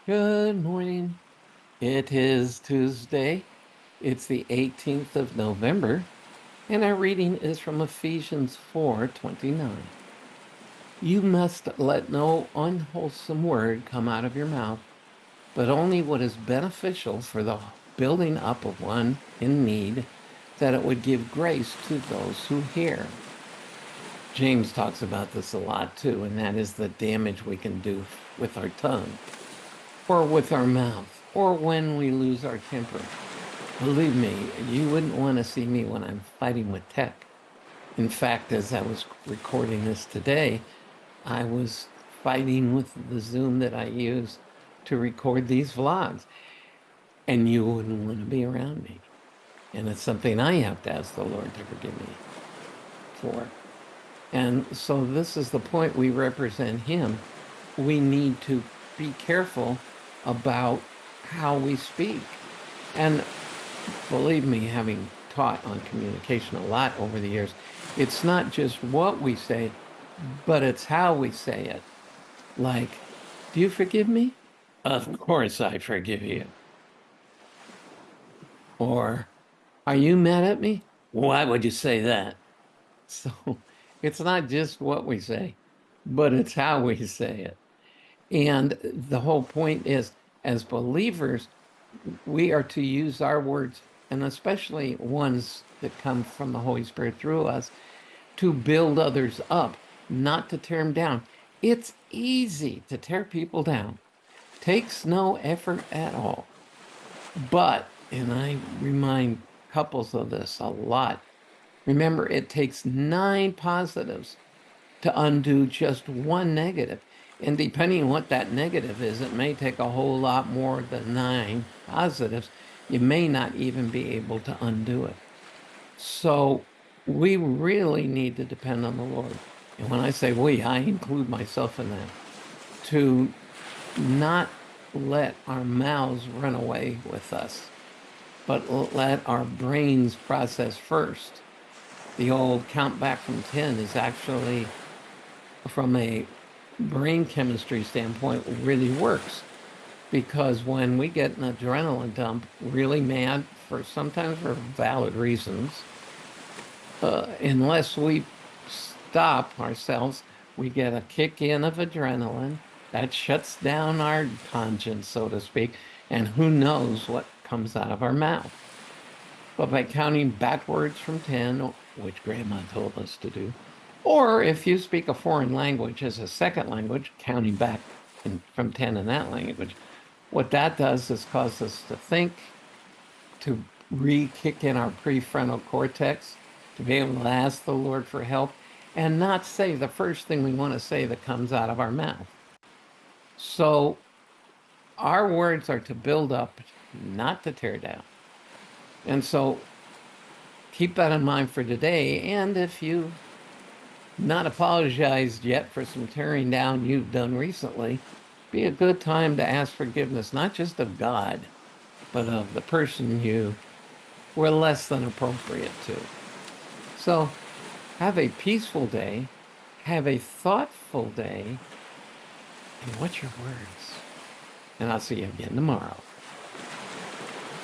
Good morning. It is Tuesday. It's the 18th of November, and our reading is from Ephesians 4:29. You must let no unwholesome word come out of your mouth, but only what is beneficial for the building up of one in need, that it would give grace to those who hear. James talks about this a lot too, and that is the damage we can do with our tongue, or with our mouth, or when we lose our temper. Believe me, you wouldn't want to see me when I'm fighting with tech. In fact, as I was recording this today, I was fighting with the Zoom that I use to record these vlogs, and you wouldn't want to be around me. And it's something I have to ask the Lord to forgive me for. And so this is the point. We represent Him. We need to be careful about how we speak. And believe me, having taught on communication a lot over the years, it's not just what we say, but it's how we say it. Like, do you forgive me? Of course I forgive you. Or, are you mad at me? Why would you say that? So it's not just what we say, but it's how we say it. And the whole point is, as believers, we are to use our words, and especially ones that come from the Holy Spirit through us, to build others up, not to tear them down. It's easy to tear people down. Takes no effort at all. But, and I remind couples of this a lot, remember, it takes 9 positives to undo just 1 negative. And depending on what that negative is, it may take a whole lot more than 9 positives. You may not even be able to undo it. So we really need to depend on the Lord. And when I say we, I include myself in that, to not let our mouths run away with us, but let our brains process first. The old count back from 10 is actually, from a brain chemistry standpoint, really works, because when we get an adrenaline dump, really mad, for sometimes for valid reasons, unless we stop ourselves, we get a kick in of adrenaline that shuts down our conscience, so to speak, and who knows what comes out of our mouth. But by counting backwards from 10, which Grandma told us to do, or if you speak a foreign language as a second language, counting back from 10 in that language, what that does is cause us to think, to re-kick in our prefrontal cortex, to be able to ask the Lord for help, and not say the first thing we want to say that comes out of our mouth. So our words are to build up, not to tear down. And so keep that in mind for today. And if you've not apologized yet for some tearing down you've done recently, be a good time to ask forgiveness, not just of God, but of the person you were less than appropriate to. So have a peaceful day, have a thoughtful day, and watch your words. And I'll see you again tomorrow.